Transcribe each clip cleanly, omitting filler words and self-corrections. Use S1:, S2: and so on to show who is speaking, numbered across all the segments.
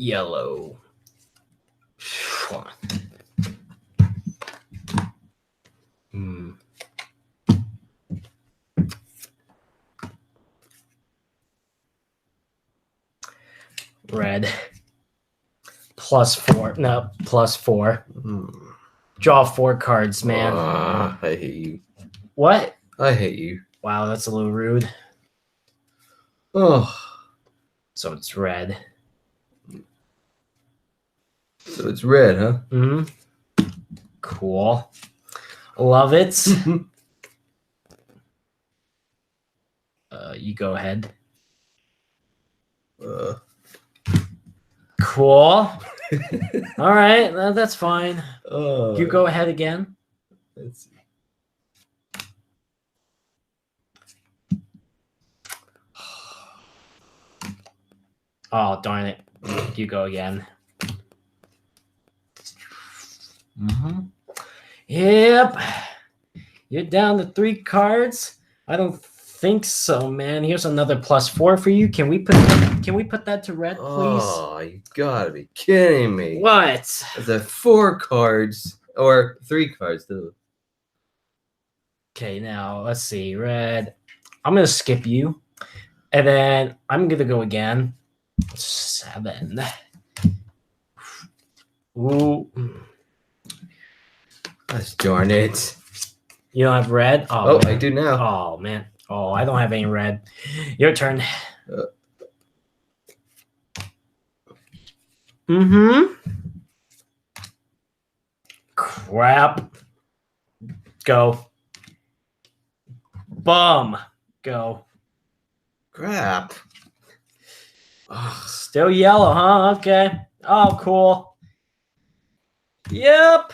S1: yellow. Red. +4. No, +4. Draw 4 cards, man.
S2: I hate you.
S1: What?
S2: I hate you.
S1: Wow, that's a little rude.
S2: Oh.
S1: So it's red.
S2: So it's red, huh?
S1: Mm-hmm. Cool. Love it. You go ahead. Cool. All right, that's fine. You go ahead again.
S2: Let's see.
S1: Oh, darn it. You go again. Mm-hmm. Yep. You're down to 3 cards. I don't think so, man. Here's another +4 for you. Can we put that to red, please?
S2: Oh, you gotta be kidding me.
S1: What?
S2: Is that 4 cards or 3 cards though?
S1: Okay, now let's see. Red. I'm gonna skip you. And then I'm gonna go again. 7. Ooh.
S2: Gosh darn it.
S1: You don't have red?
S2: Oh,
S1: man.
S2: I do now.
S1: Oh, man. Oh, I don't have any red. Your turn. Mm-hmm. Crap. Go. Bum. Go.
S2: Crap.
S1: Still yellow, huh? Okay. Oh, cool. Yep.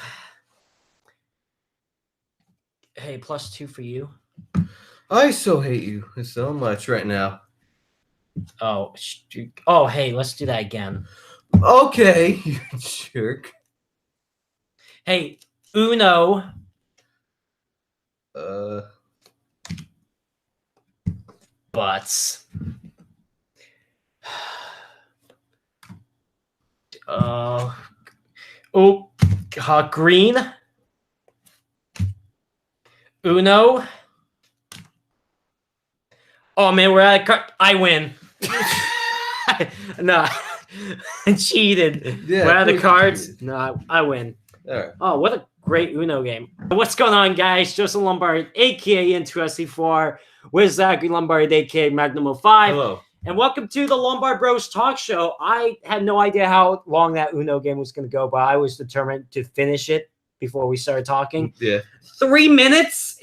S1: Hey, +2 for you.
S2: I so hate you so much right now.
S1: Oh, hey, let's do that again.
S2: Okay, you jerk.
S1: Hey, Uno. Butts. Green. Uno. Oh man, we're at I win. No, I cheated.
S2: Yeah,
S1: we're out of cards.
S2: Cheated.
S1: No, I win.
S2: All right.
S1: Oh, what a great Uno game. What's going on, guys? Joseph Lombard, aka Into4, with Zachary Lombard, aka Magnum 05.
S2: Hello.
S1: And welcome to the Lombard Bros Talk Show. I had no idea how long that Uno game was going to go, but I was determined to finish it before we started talking.
S2: Yeah.
S1: 3 minutes?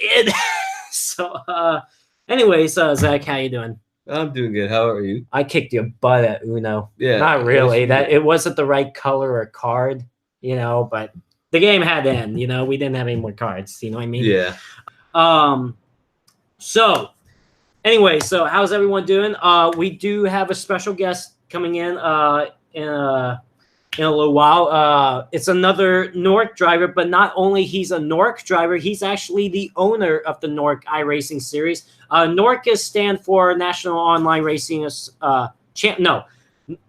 S1: Anyways, Zach, how you doing?
S2: I'm doing good. How are you?
S1: I kicked your butt at Uno.
S2: Yeah.
S1: Not really. It wasn't the right color or card, but the game had to end, we didn't have any more cards. You know what I mean?
S2: Yeah.
S1: So anyway, how's everyone doing? We do have a special guest coming in in a little while. It's another Nork driver, but not only he's a Nork driver, he's actually the owner of the Nork iRacing series. Nork is stand for National Online Racing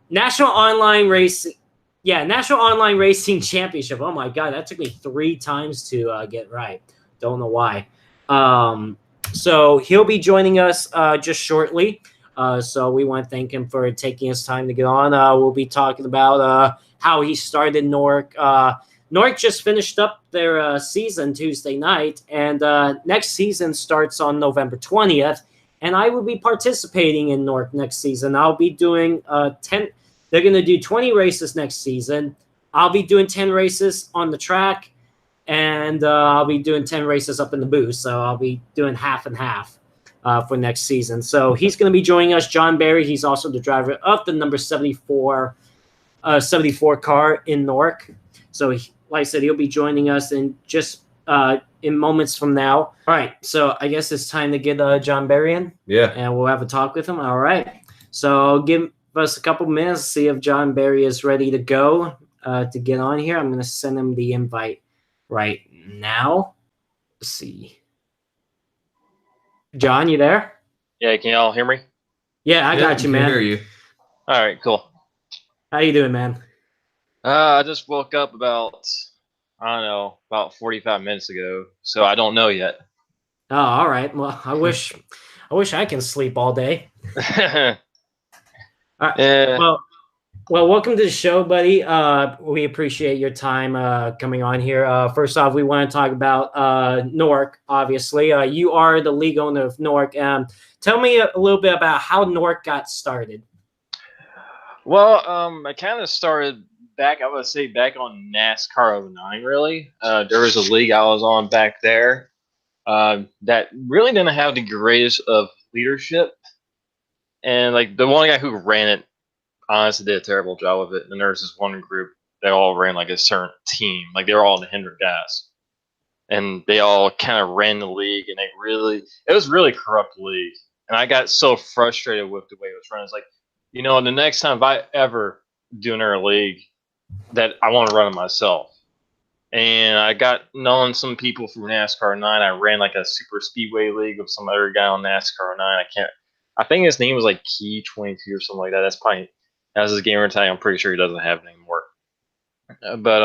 S1: National Online Racing. Yeah, National Online Racing Championship. Oh my God, that took me 3 times to get right. Don't know why. So he'll be joining us just shortly. So we want to thank him for taking his time to get on. We'll be talking about how he started Nork. Nork just finished up their season Tuesday night, and next season starts on November 20th. And I will be participating in Nork next season. I'll be doing 10. They're going to do 20 races next season. I'll be doing 10 races on the track, and I'll be doing 10 races up in the booth. So I'll be doing half and half for next season. So he's going to be joining us, John Barry. He's also the driver of the number 74 car in Nork. So like I said, he'll be joining us in just in moments from now. All right, so I guess it's time to get John Barry in.
S2: Yeah.
S1: And we'll have a talk with him. All right. So give us a couple minutes to see if John Barry is ready to go to get on here. I'm going to send him the invite right now. Let's see. John, you there?
S3: Yeah, can y'all hear me?
S1: Yeah, I got you, man.
S2: I hear you.
S3: All right, cool.
S1: How you doing, man?
S3: I just woke up I don't know, about 45 minutes ago, so I don't know yet.
S1: Oh, all right. Well, I wish I can sleep all day. All right.
S3: Yeah.
S1: Well, welcome to the show, buddy. We appreciate your time coming on here. First off, we want to talk about Nork. Obviously, you are the league owner of Nork. Tell me a little bit about how Nork got started.
S3: Well, I kind of started back, I would say back on NASCAR '09, really. There was a league I was on back there that really didn't have the greatest of leadership. And, like, the one guy who ran it honestly did a terrible job of it. And there was this one group that all ran, like, a certain team. Like, they were all the Hendrick guys. And they all kind of ran the league, and it was really corrupt league. And I got so frustrated with the way it was run. It's like, the next time if I ever do another league, that I want to run it myself. And I got known some people from NASCAR '09. I ran like a super speedway league with some other guy on NASCAR '09. I think his name was like Key 22 or something like that. That was his gamer tag. I'm pretty sure he doesn't have it anymore. But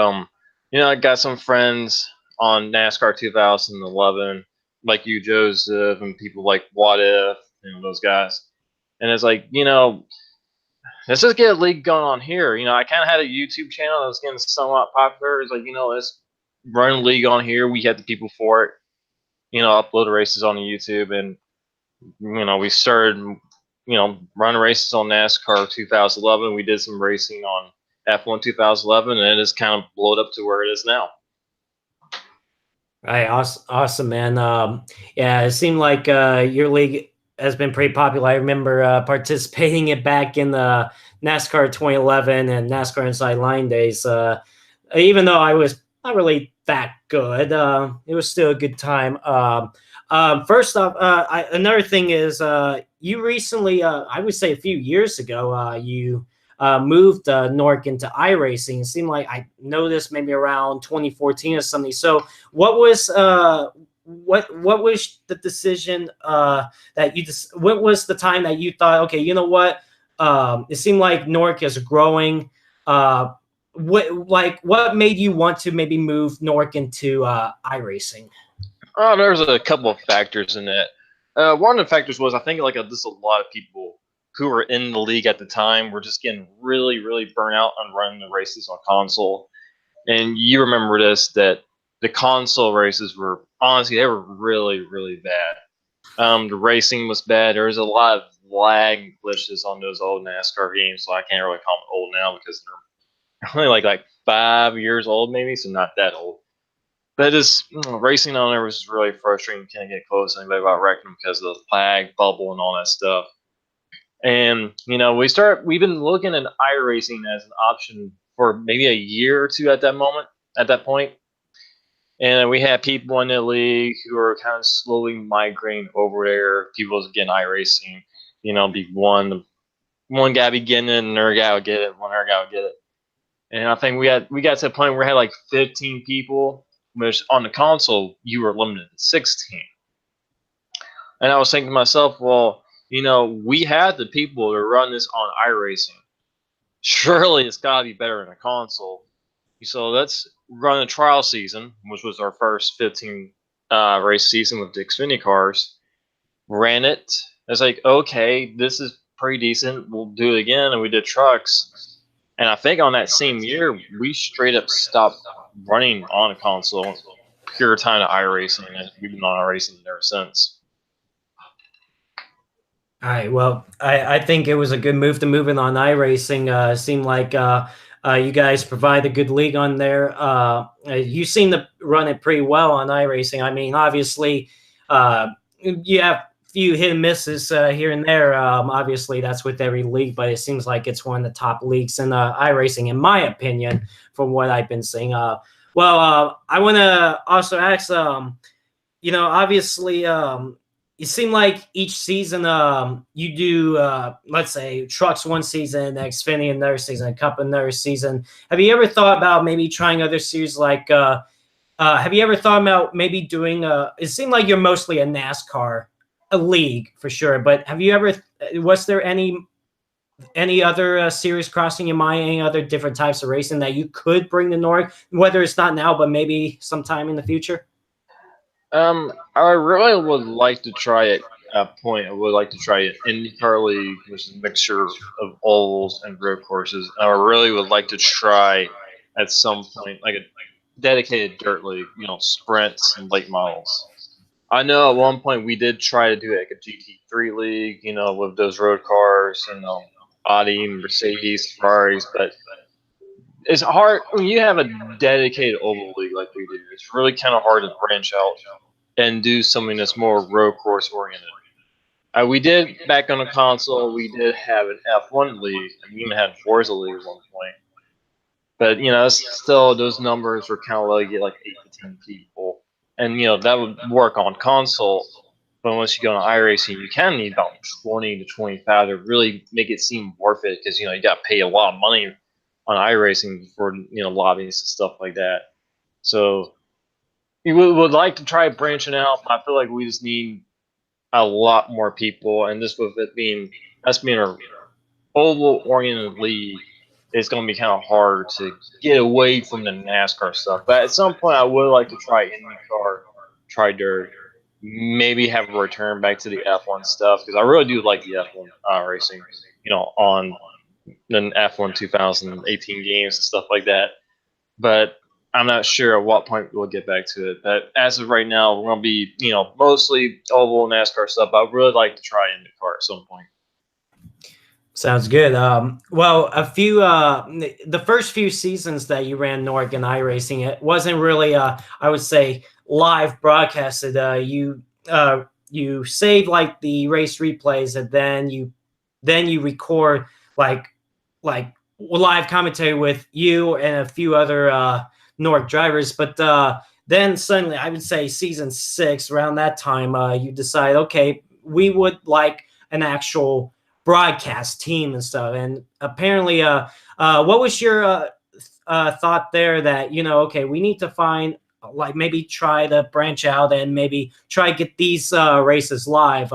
S3: I got some friends on NASCAR 2011, like you, Joseph, and people like What If, those guys. And it's like, let's just get a league going on here. I kind of had a YouTube channel that was getting somewhat popular. It's like, let's run a league on here. We had the people for it. Upload races on YouTube, and we started, running races on NASCAR 2011. We did some racing on F1 2011, and it just kind of blowed up to where it is now.
S1: All right, awesome, man. Yeah, it seemed like your league has been pretty popular. I remember participating it back in the NASCAR 2011 and NASCAR Inside Line days. Even though I was not really that good, it was still a good time. First off, another thing is you recently, I would say a few years ago, you moved Nork into iRacing. It seemed like I noticed maybe around 2014 or something. So what was the decision that you just? What was the time that you thought, okay, you know what? It seemed like Nork is growing. What made you want to maybe move Nork into iRacing?
S3: Oh, there's a couple of factors in that. One of the factors was I think like just a lot of people who were in the league at the time were just getting really, really burnt out on running the races on console. And you remember this, that the console races were honestly they were really, really bad. The racing was bad. There was a lot of lag and glitches on those old NASCAR games, so I can't really call them old now because they're only like 5 years old, maybe, so not that old. But just racing on there was really frustrating. Can't get close to anybody about wrecking because of the lag, bubble, and all that stuff. And we've been looking at iRacing as an option for maybe a year or two at that point. And we had people in the league who are kind of slowly migrating over there. People was getting iRacing, be one guy be getting it, another guy would get it, one other guy would get it. And I think we got to the point where we had like 15 people, which on the console you were limited to 16. And I was thinking to myself, well, we had the people to run this on iRacing. Surely it's got to be better in a console. So let's run a trial season, which was our first 15 race season with the Xfinity cars. Ran it. It's like, okay, this is pretty decent. We'll do it again. And we did trucks. And I think on that same year, we straight up stopped running on a console, pure time to iRacing, and we've been on iRacing ever since.
S1: All right. Well, I think it was a good move to move in on iRacing. Seemed like you guys provide a good league on there. You seem to run it pretty well on iRacing. I mean, obviously, you have a few hit and misses here and there. Obviously, that's with every league, but it seems like it's one of the top leagues in iRacing, in my opinion, from what I've been seeing. I want to also ask, obviously, it seemed like each season you do, let's say, trucks one season, Xfinity another season, a Cup another season. Have you ever thought about maybe trying other series like have you ever thought about maybe doing it seemed like you're mostly a NASCAR, a league for sure, but have you ever, was there any any other series crossing your mind? Any other different types of racing that you could bring to North, whether it's not now, but maybe sometime in the future?
S3: I really would like to try at a point. I would like to try an IndyCar League, which is a mixture of ovals and road courses. I really would like to try at some point like a dedicated dirt league, sprints and late models. I know at one point we did try to do like a GT3 league, with those road cars, Audi, Mercedes, Ferraris, but it's hard when you have a dedicated oval league like we do. It's really kind of hard to branch out and do something that's more road course oriented. We did back on the console. We did have an F1 league, and we even had Forza league at one point. But still those numbers were kind of low. You get like 8 to 10 people, and that would work on console. But once you go on iRacing, you kind of need about 20 to 25 to really make it seem worth it, because you got to pay a lot of money on iRacing for lobbies and stuff like that. So we would like to try branching out. I feel like we just need a lot more people, and this with it being us being an oval oriented league, it's going to be kind of hard to get away from the NASCAR stuff. But at some point, I would like to try IndyCar, try dirt, maybe have a return back to the F1 stuff, because I really do like the F1 racing, on the F1 2018 games and stuff like that. But I'm not sure at what point we'll get back to it. But as of right now, we're going to be, mostly oval NASCAR stuff. I would really like to try IndyCar at some point.
S1: Sounds good. Well, the first few seasons that you ran Norg and iRacing, it wasn't really, I would say, live broadcasted. You save like the race replays, and then you record like live commentary with you and a few other Norg drivers. But then suddenly, I would say season 6, around that time, you decide, okay, we would like an actual broadcast team and stuff. And apparently, what was your thought there that, okay, we need to find, like, maybe try to branch out and maybe try to get these races live?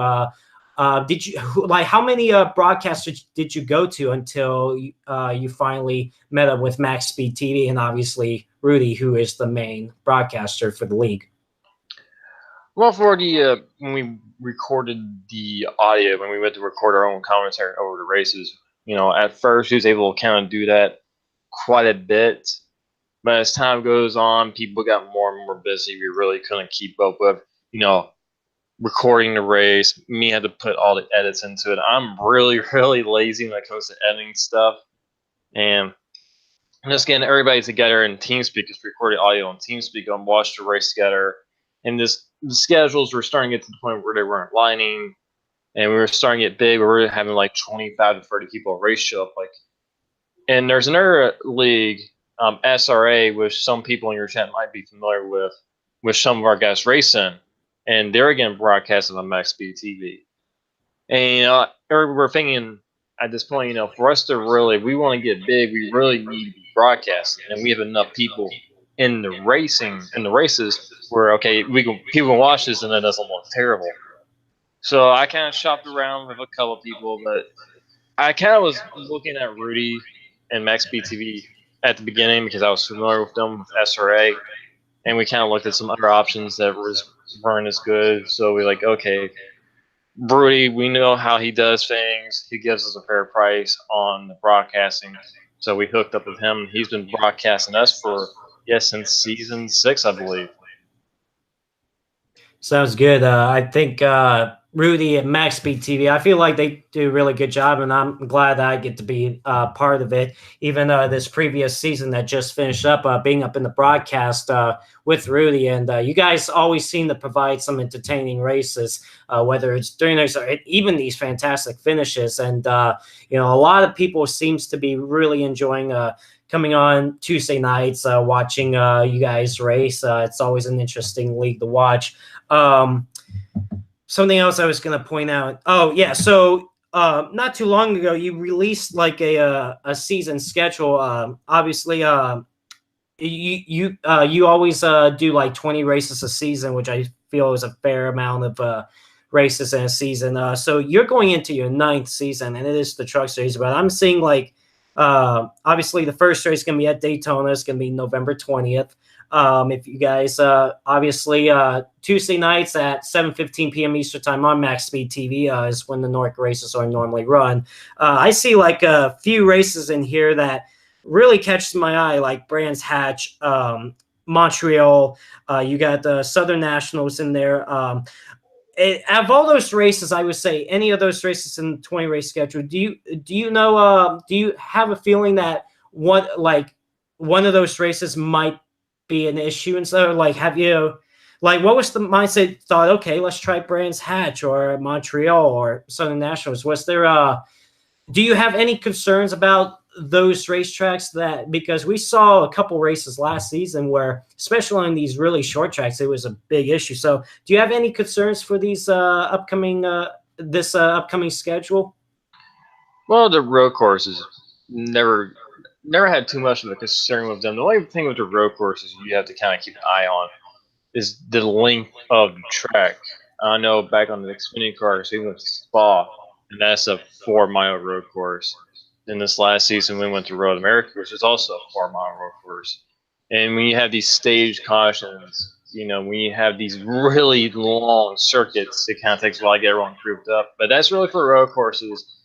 S1: Did you, like, how many broadcasters did you go to until you finally met up with Max Speed TV and obviously Rudy, who is the main broadcaster for the league?
S3: Well, for the when we recorded the audio, when we went to record our own commentary over the races, at first he was able to kind of do that quite a bit. But as time goes on, people got more and more busy. We really couldn't keep up with, recording the race. Me had to put all the edits into it. I'm really, really lazy when it comes to editing stuff. And just getting everybody together in TeamSpeak, because we recorded audio on TeamSpeak and watched the race together. And the schedules were starting to get to the point where they weren't lining, and we were starting to get big. We were having like 25 to 30 people a race show up. And there's another league, SRA, which some people in your chat might be familiar with, which some of our guys race in, and they're again broadcasted on Max Speed TV. And we're thinking at this point, for us to we want to get big, we really need to be broadcasting, and we have enough people in the races where, okay, people can watch this and it doesn't look terrible. So I kind of shopped around with a couple of people, but I kind of was looking at Rudy and Max Speed TV at the beginning because I was familiar with them with SRA, and we kind of looked at some other options that weren't as good. So we okay, Rudy, we know how he does things. He gives us a fair price on the broadcasting. So we hooked up with him. He's been broadcasting us since season 6, I believe.
S1: Sounds good. I think Rudy and Max Speed TV, I feel like they do a really good job, and I'm glad that I get to be part of it. Even this previous season that just finished up, being up in the broadcast with Rudy, and you guys always seem to provide some entertaining races, whether it's during those or even these fantastic finishes. And a lot of people seems to be really enjoying coming on Tuesday nights, watching you guys race. It's always an interesting league to watch. Something else I was going to point out. Oh yeah, so not too long ago you released like a season schedule. Obviously, you always do like 20 races a season, which I feel is a fair amount of races in a season. So you're going into your 9th season, and it is the Truck Series. But I'm seeing like obviously the first race is going to be at Daytona. It's going to be November 20th. If you guys obviously Tuesday nights at 7:15 p.m. Eastern time on Max Speed TV is when the North races are normally run. I see like a few races in here that really catches my eye, like Brands Hatch, Montreal. You got the Southern Nationals in there. Out of all those races, I would say any of those races in the 20 race schedule. Do you know? Do you have a feeling that one of those races might be an issue? And so, like, have you, like, what was the mindset? Thought, okay, let's try Brands Hatch or Montreal or Southern Nationals. Was there do you have any concerns about those racetracks? That because we saw a couple races last season where, especially on these really short tracks, it was a big issue. So, do you have any concerns for these upcoming schedule?
S3: Well, the road courses never had too much of a concern with them. The only thing with the road courses you have to kind of keep an eye on is the length of the track. I know back on the Xfinity cars, we went to Spa, and that's a 4-mile road course. And this last season, we went to Road America, which is also a 4-mile road course. And when you have these stage cautions, when you have these really long circuits, it kind of takes a while to get everyone grouped up. But that's really for road courses.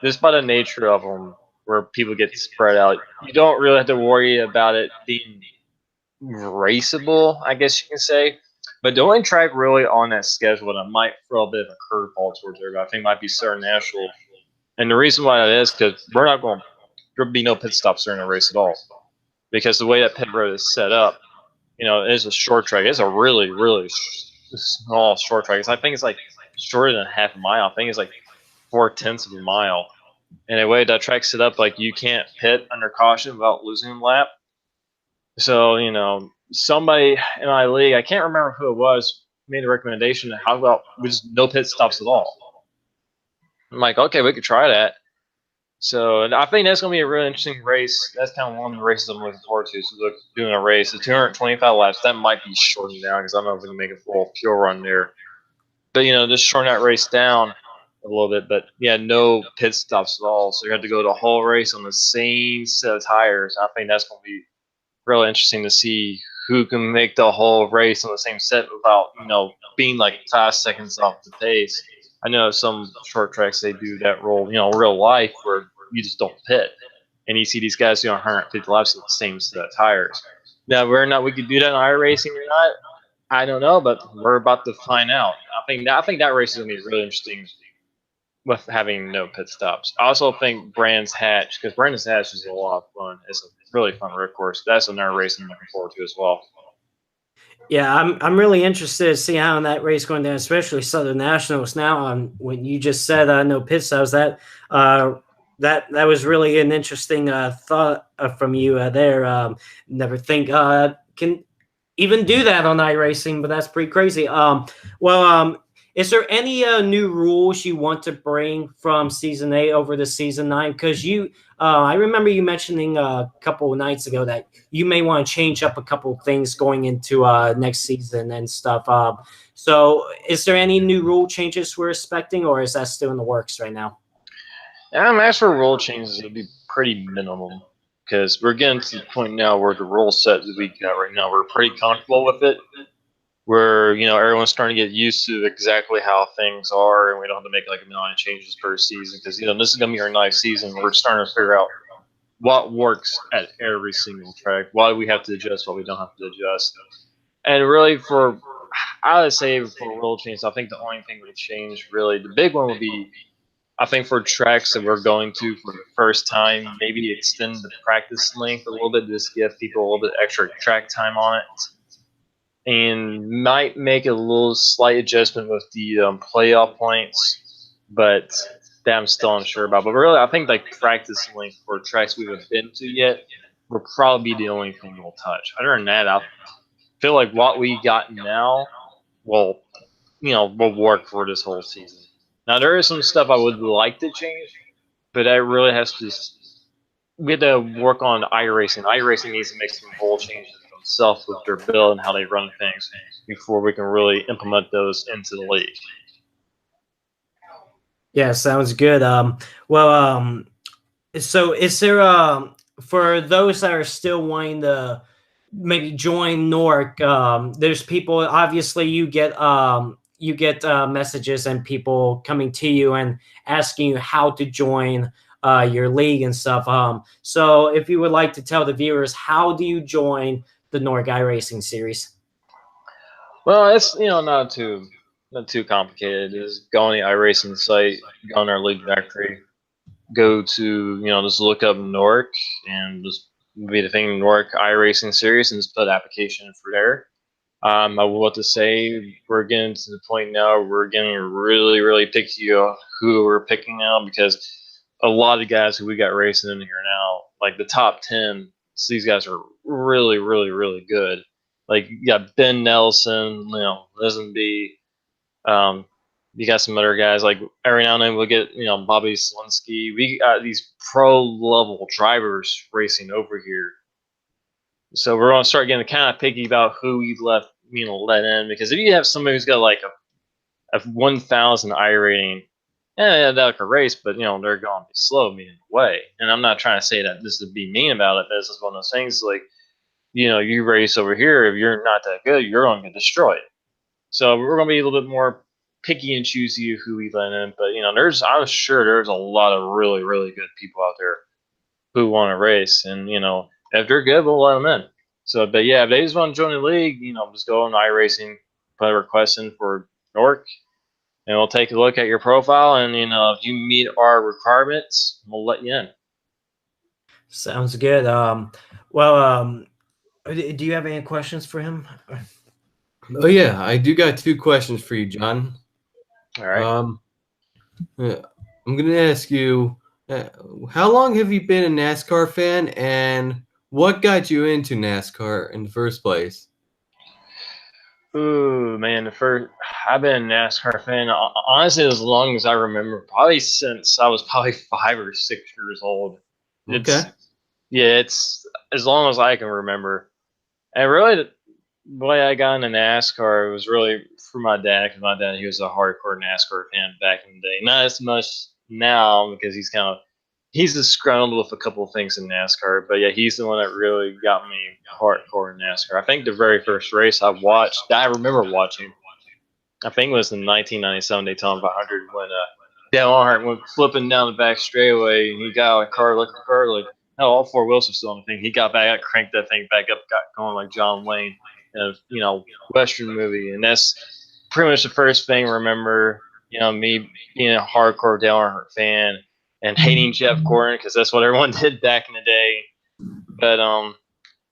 S3: Just by the nature of them, where people get spread out, you don't really have to worry about it being raceable, I guess you can say. But the only track really on that schedule that might throw a bit of a curveball towards everybody, I think might be Southern National. And the reason why that is because we're not going to be no pit stops during the race at all. Because the way that pit road is set up, it's a short track. It's a really, really small short track. I think it's like shorter than half a mile. I think it's like 4/10 of a mile. And the way that track's set up, like you can't pit under caution without losing a lap. So, somebody in my league, I can't remember who it was, made a recommendation. How about with no pit stops at all? I'm like, okay, we could try that. So, and I think that's going to be a really interesting race. That's kind of one of the races I'm looking forward to. So, doing a race, the 225 laps, that might be shortened down because I don't know if we can make a full pure run there. But, just shorten that race down a little bit. But, yeah, no pit stops at all. So, you have to go the whole race on the same set of tires. I think that's going to be really interesting to see who can make the whole race on the same set without, being like 5 seconds off the pace. I know some short tracks, they do that role, real life where you just don't pit. And you see these guys doing 150 laps with the same set of tires. Now, whether or not we could do that in iRacing or not, I don't know, but we're about to find out. I think that race is going to be really interesting with having no pit stops. I also think Brands Hatch, because Brands Hatch is a lot of fun. It's a really fun road course. That's another race I'm looking forward to as well.
S1: Yeah, I'm really interested to see how that race going down, especially Southern Nationals. Now, when you just said no pit stops, that was really an interesting thought from you there. Never think can even do that on iRacing, but that's pretty crazy. Is there any new rules you want to bring from Season 8 over to Season 9? Because I remember you mentioning a couple of nights ago that you may want to change up a couple of things going into next season and stuff. So is there any new rule changes we're expecting, or is that still in the works right now?
S3: As for rule changes, it'll be pretty minimum because we're getting to the point now where the rule set that we got right now, we're pretty comfortable with it. Where everyone's starting to get used to exactly how things are, and we don't have to make like a million changes per season because this is gonna be our 9th season. We're starting to figure out what works at every single track. Why do we have to adjust? What we don't have to adjust. And really, I would say for rule change, I think the only thing would change really, the big one would be, I think for tracks that we're going to for the first time, maybe extend the practice length a little bit, just give people a little bit extra track time on it. And might make a little slight adjustment with the playoff points, but that I'm still unsure about. But really, I think like practice length for tracks we haven't been to yet will probably be the only thing we'll touch. Other than that, I feel like what we got now will work for this whole season. Now there is some stuff I would like to change, but that really has to. We have to work on iRacing. iRacing needs to make some rule changes itself with their build and how they run things before we can really implement those into the league.
S1: Yeah, sounds good. So is there for those that are still wanting to maybe join Nork, there's people, obviously you get messages and people coming to you and asking you how to join your league and stuff. So if you would like to tell the viewers, how do you join the Nork iRacing series?
S3: Well, it's not too complicated. Just go on the iRacing site, go on our league directory, go to just look up Nork and just be the thing Nork iRacing series and just put application for there. I will have to say we're getting to the point now we're getting really, really picky on who we're picking now, because a lot of guys who we got racing in here now, like the top 10, these guys are really, really, really good. Like you got Ben Nelson, Lisenby, you got some other guys like every now and then we'll get Bobby Slinsky. We got these pro level drivers racing over here. So we're gonna start getting kind of picky about who we let in, because if you have somebody who's got like a 1,000 I rating, yeah, that could race, but they're going to be slow me in the way. And I'm not trying to say that this to be mean about it. This is one of those things like you race over here. If you're not that good, you're going to get destroyed. So we're going to be a little bit more picky and choosy who we let in. But I'm sure there's a lot of really, really good people out there who want to race, and if they're good, we'll let them in. So, but yeah, if they just want to join the league, just go on iRacing, put a request in for Nork, and we'll take a look at your profile, and if you meet our requirements, we'll let you in.
S1: Sounds good. Do you have any questions for him?
S2: Oh yeah, I do got 2 questions for you, John.
S3: All right.
S2: I'm gonna ask you, how long have you been a NASCAR fan, and what got you into NASCAR in the first place?
S3: Ooh, man, I've been a NASCAR fan honestly as long as I remember, probably since I was probably 5 or 6 years old.
S2: Okay.
S3: It's as long as I can remember. And really, the way I got into NASCAR was really for my dad, because my dad, he was a hardcore NASCAR fan back in the day. Not as much now, because he's disgruntled with a couple of things in NASCAR. But yeah, he's the one that really got me hardcore in NASCAR. I think the very first race I watched, that I remember watching, I think it was the 1997 Daytona 500 when Dale Earnhardt went flipping down the back straightaway, and he got a car like hell, all 4 wheels were still on the thing. He got back, cranked that thing back up, got going like John Wayne in a Western movie, and that's pretty much the first thing I remember. Me being a hardcore Dale Earnhardt fan and hating Jeff Gordon, because that's what everyone did back in the day. But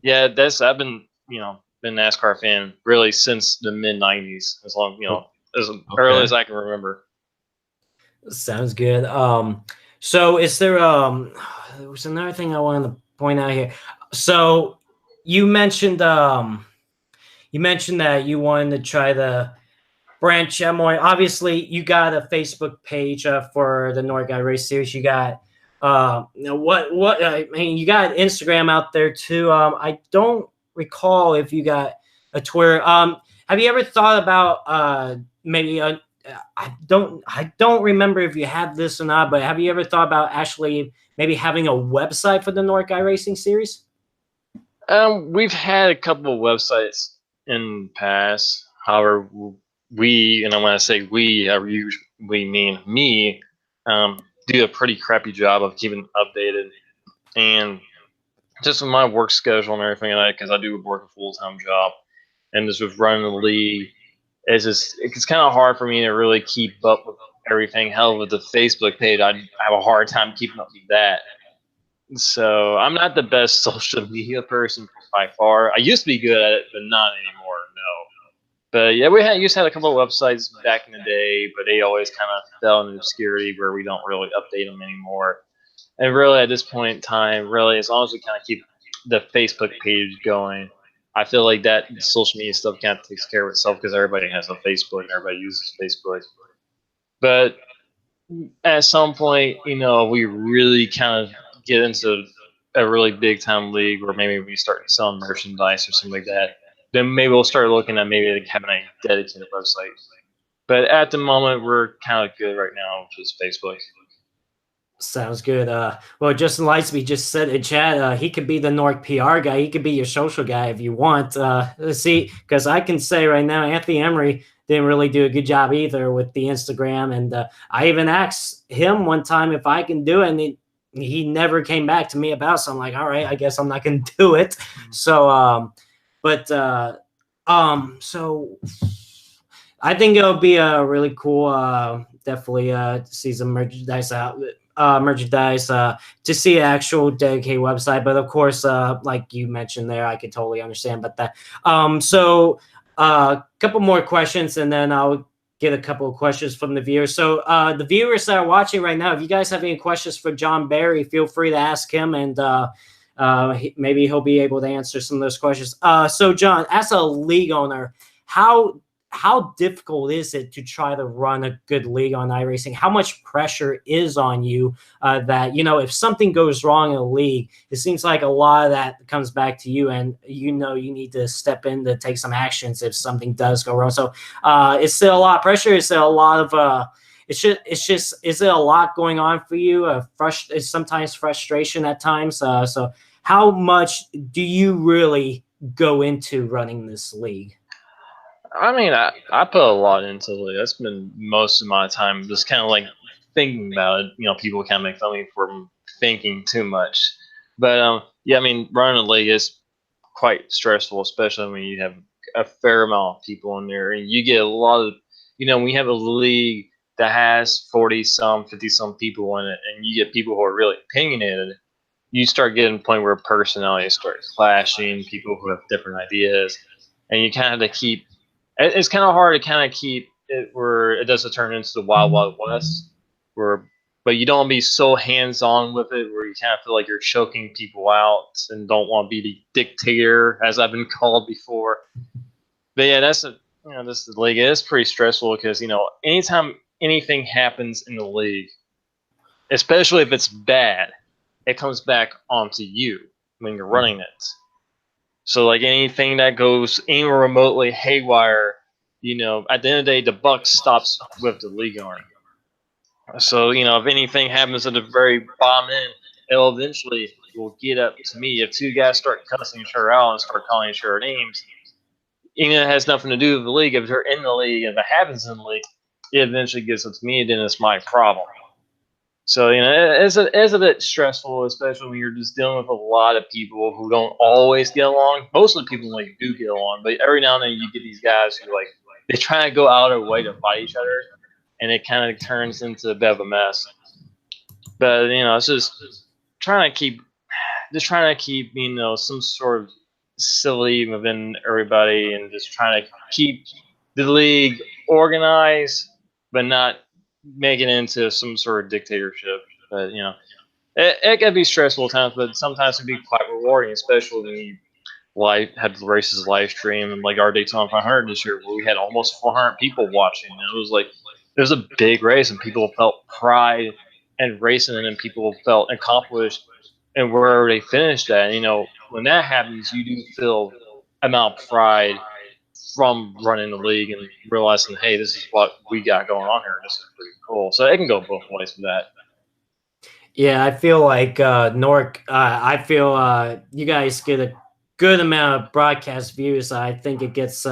S3: yeah, I've been been a NASCAR fan really since the mid '90s, as early as I can remember.
S1: Sounds good. So is there there was another thing I wanted to point out here. So you mentioned that you wanted to try the branch out more. Obviously, you got a Facebook page for the North Guy Race Series. You got what I mean, you got Instagram out there too. I don't recall if you got a Twitter. Have you ever thought about maybe I don't remember if you had this or not, but have you ever thought about actually maybe having a website for the North Guy Racing Series?
S3: We've had a couple of websites in the past. However, and I want to say we mean me, do a pretty crappy job of keeping updated. And just with my work schedule and everything like that, because I do work a full-time job, and this with running the league, it's kind of hard for me to really keep up with everything. Hell, with the Facebook page, I have a hard time keeping up with that. So I'm not the best social media person by far. I used to be good at it, but not anymore. No. But yeah, used to have a couple of websites back in the day, but they always kind of fell into obscurity where we don't really update them anymore. And really, at this point in time, really, as long as we kind of keep the Facebook page going, I feel like that social media stuff kind of takes care of itself, because everybody has a Facebook and everybody uses Facebook. But at some point, we really kind of get into a really big time league, or maybe we start selling merchandise or something like that, then maybe we'll start looking at maybe like having a dedicated website. But at the moment, we're kind of good right now with just Facebook.
S1: Sounds good. Well, Justin Lightsby just said in chat, he could be the Nork PR guy. He could be your social guy if you want. Let's see, because I can say right now, Anthony Emery didn't really do a good job either with the Instagram. And I even asked him one time if I can do it, and he never came back to me about it. So I'm like, all right, I guess I'm not going to do it. So, so I think it'll be a really cool, definitely to see some merchandise to see an actual dedicated website. But of course, like you mentioned there, I could totally understand about that. So a couple more questions, and then I'll get a couple of questions from the viewers. So the viewers that are watching right now, if you guys have any questions for John Barry, feel free to ask him, and maybe he'll be able to answer some of those questions. So John, as a league owner, how difficult is it to try to run a good league on iRacing? How much pressure is on you that, if something goes wrong in a league, it seems like a lot of that comes back to you, and you need to step in to take some actions if something does go wrong. So is it a lot of pressure? Is it a lot of is it a lot going on for you? Sometimes frustration at times. So how much do you really go into running this league?
S3: I mean, I put a lot into it. That's been most of my time just kind of like thinking about it. People kind of make fun of me for thinking too much. But yeah, I mean, running a league is quite stressful, especially when you have a fair amount of people in there, and you get a lot of, we have a league that has 40-some, 50-some people in it, and you get people who are really opinionated. You start getting to the point where personalities start clashing, people who have different ideas, and you kind of have to keep. It's kind of hard to kind of keep it where it doesn't turn into the Wild Wild West, but you don't be so hands-on with it where you kind of feel like you're choking people out and don't want to be the dictator, as I've been called before. But yeah, this is the league. It is pretty stressful because anytime anything happens in the league, especially if it's bad, it comes back onto you when you're running it. So like anything that goes anywhere remotely haywire, at the end of the day, the buck stops with the league owner. So if anything happens at the very bottom end, it'll eventually will get up to me. If two guys start cussing each other out and start calling each other names, even if it has nothing to do with the league. If they're in the league, if it happens in the league, it eventually gets up to me, and then it's my problem. So it's a bit stressful, especially when you're just dealing with a lot of people who don't always get along. Most of the people do get along, but every now and then you get these guys who they try to go out of their way to fight each other, and it kind of turns into a bit of a mess. But it's just trying to keep some sort of civility within everybody, and just trying to keep the league organized, but not make it into some sort of dictatorship. But it can be stressful at times, but sometimes it can be quite rewarding, especially when you had the races live stream, and like our Daytona 500 this year, where we had almost 400 people watching. And it was a big race, and people felt pride and racing, and people felt accomplished and wherever they finished at. And, when that happens, you do feel amount of pride from running the league and realizing, hey, this is what we got going on here. This is pretty cool. So it can go both ways with that.
S1: Yeah, I feel like Nork. I feel you guys get a good amount of broadcast views. I think it gets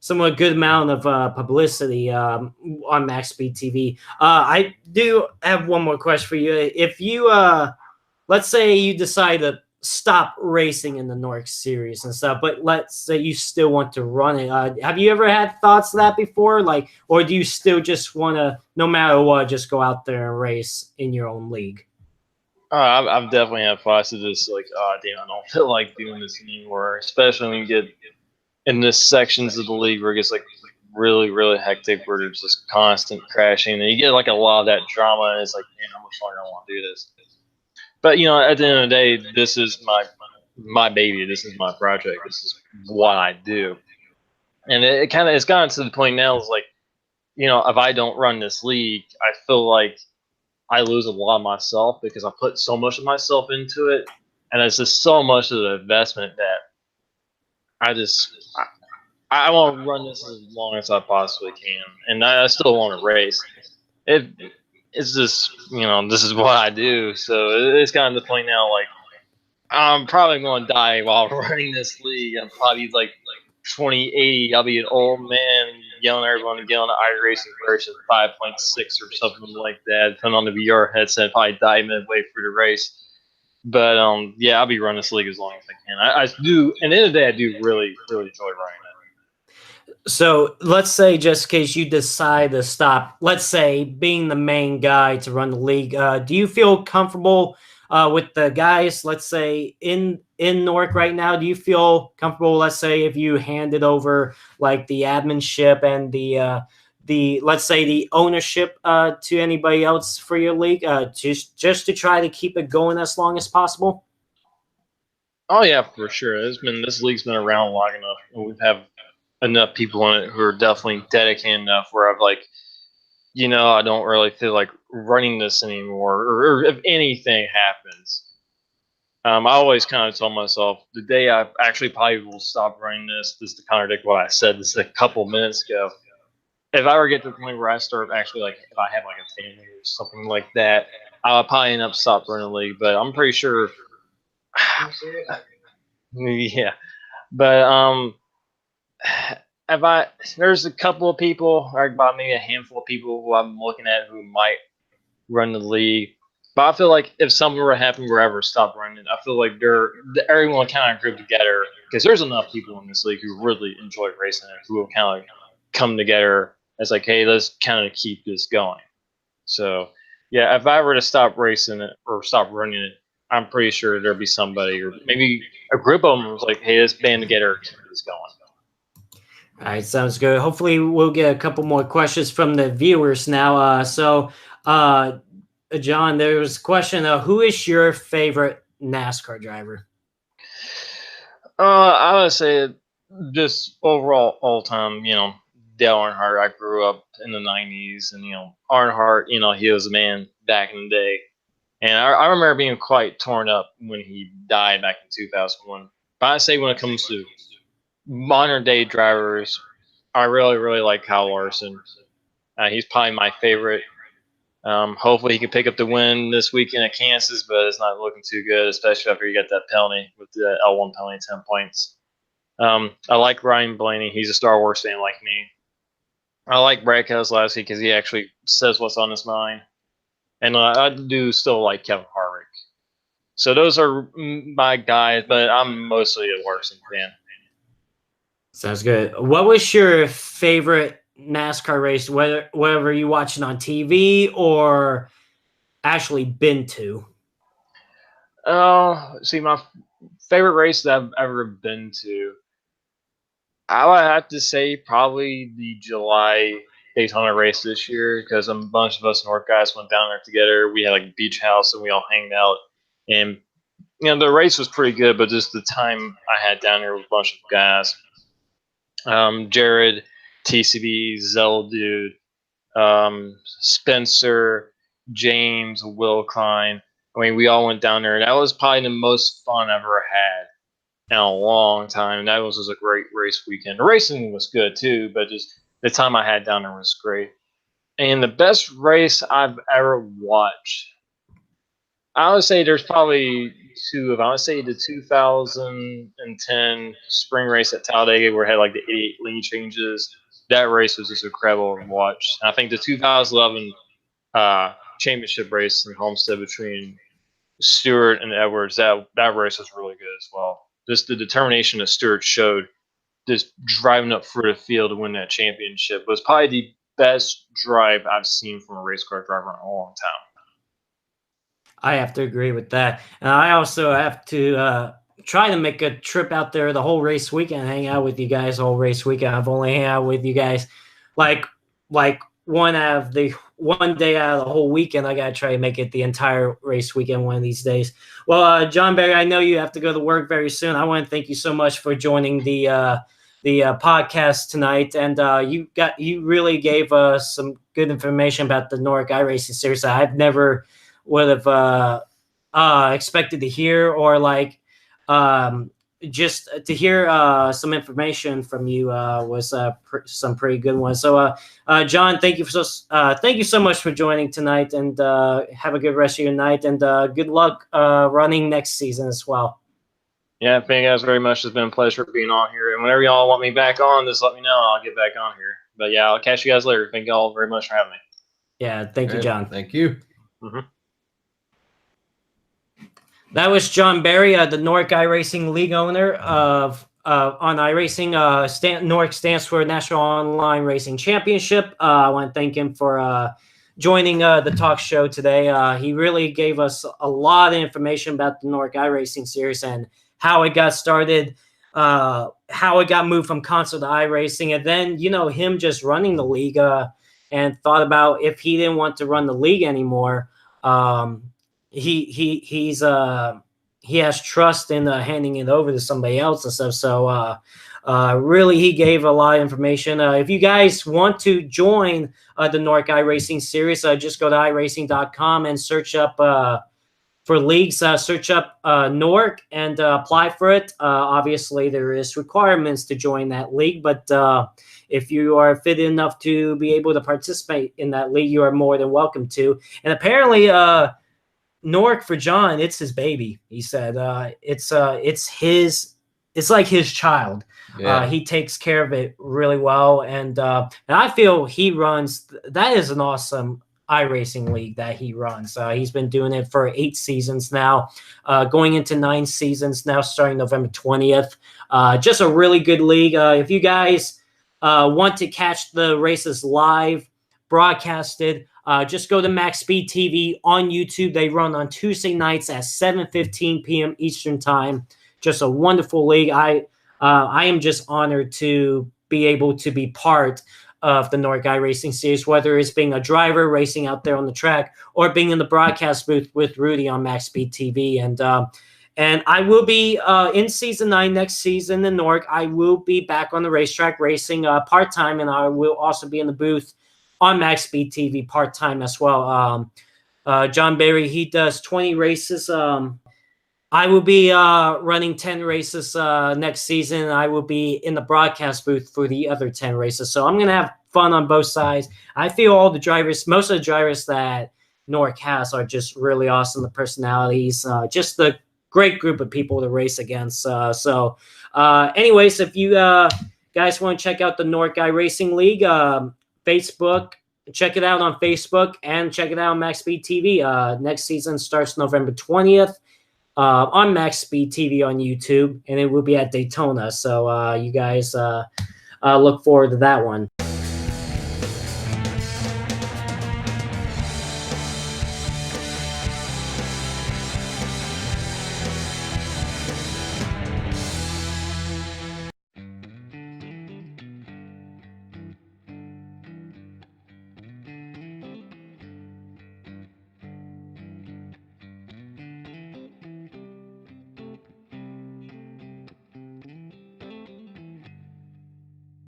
S1: somewhat good amount of publicity on Max Speed TV. I do have one more question for you. If you let's say you decide to stop racing in the Nork series and stuff, but let's say you still want to run it. Have you ever had thoughts of that before? Or do you still just want to, no matter what, just go out there and race in your own league?
S3: I've definitely had thoughts of this, damn, I don't feel like doing this anymore, especially when you get in the sections of the league where it gets really, really hectic, where there's just constant crashing, and you get a lot of that drama, and it's like, man, how much longer I want to do this? But at the end of the day, this is my baby. This is my project. This is what I do, and it's gotten to the point now. It's like, if I don't run this league, I feel like I lose a lot of myself because I put so much of myself into it, and it's just so much of the investment that I want to run this as long as I possibly can, and I still want to race. It's just this is what I do, so it's kind of the point now. Like I'm probably going to die while running this league. I'm probably like 2080. I'll be an old man yelling at everyone to get on the iRacing version 5.6 or something like that. Put on the VR headset, probably die midway through the race. But yeah, I'll be running this league as long as I can. I do, and at the end of the day, I do really, really enjoy running it.
S1: So let's say, just in case you decide to stop, let's say being the main guy to run the league, do you feel comfortable with the guys, let's say in Newark right now? Do you feel comfortable, let's say, if you handed over like the adminship and the let's say the ownership to anybody else for your league, just to try to keep it going as long as possible?
S3: Oh yeah, for sure. This league's been around long enough, and we've have enough people in it who are definitely dedicated enough where I've like, I don't really feel like running this anymore, or if anything happens. I always kind of tell myself the day I actually probably will stop running this to contradict what I said this a couple minutes ago. If I ever get to the point where I start actually like, if I have like a family or something like that, I'll probably end up stop running the league. But I'm pretty sure, yeah. But there's a couple of people, or about maybe a handful of people who I'm looking at who might run the league. But I feel like if something were to happen wherever stop running, I feel like everyone kind of group together, because there's enough people in this league who really enjoy racing it, who will kind of come together as like, hey, let's kind of keep this going. So yeah, if I were to stop racing it or stop running it, I'm pretty sure there'd be somebody, or maybe a group of them was like, hey, let's band together, keep this going.
S1: All right, sounds good. Hopefully, we'll get a couple more questions from the viewers now. John, there was a question: who is your favorite NASCAR driver?
S3: I would say just overall all time, Dale Earnhardt. I grew up in the '90s, and Earnhardt, he was a man back in the day, and I remember being quite torn up when he died back in 2001. But I say when it comes to modern day drivers, I really, really like Kyle Larson. He's probably my favorite. Hopefully he can pick up the win this weekend at Kansas, but it's not looking too good, especially after you got that penalty with the L1 penalty, 10 points. I like Ryan Blaney. He's a Star Wars fan like me. I like Brad Keselowski because he actually says what's on his mind. And I do still like Kevin Harvick. So those are my guys, but I'm mostly a Larson fan.
S1: Sounds good. What was your favorite NASCAR race, whether you watch it on TV or actually been to?
S3: See, my favorite race that I've ever been to, I would have to say probably the July Daytona race this year, because a bunch of us North guys went down there together. We had like a beach house and we all hanged out, and the race was pretty good, but just the time I had down there with a bunch of guys. Jared, TCB, Zell Dude, Spencer, James, Will Klein. I mean, we all went down there, and that was probably the most fun I've ever had in a long time. That was just a great race weekend. The racing was good too, but just the time I had down there was great. And the best race I've ever watched, I would say there's probably two of them. I would say the 2010 spring race at Talladega, where it had like the 88 lead changes. That race was just incredible to watch. And I think the 2011 championship race in Homestead between Stewart and Edwards, that race was really good as well. Just the determination that Stewart showed, just driving up through the field to win that championship, was probably the best drive I've seen from a race car driver in a long time.
S1: I have to agree with that. And I also have to try to make a trip out there the whole race weekend, hang out with you guys all race weekend. I've only hung out with you guys like one day out of the whole weekend. I got to try to make it the entire race weekend one of these days. Well, John Barry, I know you have to go to work very soon. I want to thank you so much for joining the podcast tonight, and you really gave us some good information about the Newark iRacing series. I've never would have expected to hear, or like just to hear some information from you was some pretty good ones. So, John, thank you so much for joining tonight, and have a good rest of your night, and good luck running next season as well.
S3: Yeah, thank you guys very much. It's been a pleasure being on here. And whenever y'all want me back on, just let me know. I'll get back on here. But yeah, I'll catch you guys later. Thank you all very much for having me.
S1: Yeah, thank you, John.
S2: Thank you.
S3: Mm-hmm.
S1: That was John Barry, the Nordic iRacing League owner of on iRacing. Nordic stands for National Online Racing Championship. I want to thank him for joining the talk show today. He really gave us a lot of information about the Nordic iRacing series and how it got started, how it got moved from console to iRacing, and then him just running the league and thought about if he didn't want to run the league anymore. He has trust in handing it over to somebody else and stuff. So really, he gave a lot of information. If you guys want to join the Nordic iRacing series, just go to iRacing.com and search up for leagues. Search up Nordic and apply for it. Obviously, there is requirements to join that league, but if you are fit enough to be able to participate in that league, you are more than welcome to. And apparently, Nordic for John, it's his baby. He said it's like his child.
S2: Yeah.
S1: He takes care of it really well, and I feel he runs. That is an awesome iRacing league that he runs. He's been doing it for 8 seasons now, going into 9 seasons now, starting November 20th. Just a really good league. If you guys want to catch the races live, broadcasted, just go to Max Speed TV on YouTube. They run on Tuesday nights at 7:15 p.m. Eastern Time. Just a wonderful league. I am just honored to be able to be part of the Nordic iRacing series, whether it's being a driver racing out there on the track or being in the broadcast booth with Rudy on Max Speed TV. And I will be in season 9 next season in Nordic. I will be back on the racetrack racing part-time, and I will also be in the booth on Max Speed TV part-time as well. John Barry, he does 20 races. I will be running 10 races next season. I will be in the broadcast booth for the other 10 races. So I'm going to have fun on both sides. I feel all the drivers, most of the drivers that Nordic has are just really awesome. The personalities, just the great group of people to race against. Anyways, if you guys want to check out the Nordic iRacing League, Facebook, check it out on Facebook, and check it out on Max Speed TV. Next season starts November 20th on Max Speed TV on YouTube, and it will be at Daytona. So you guys look forward to that one.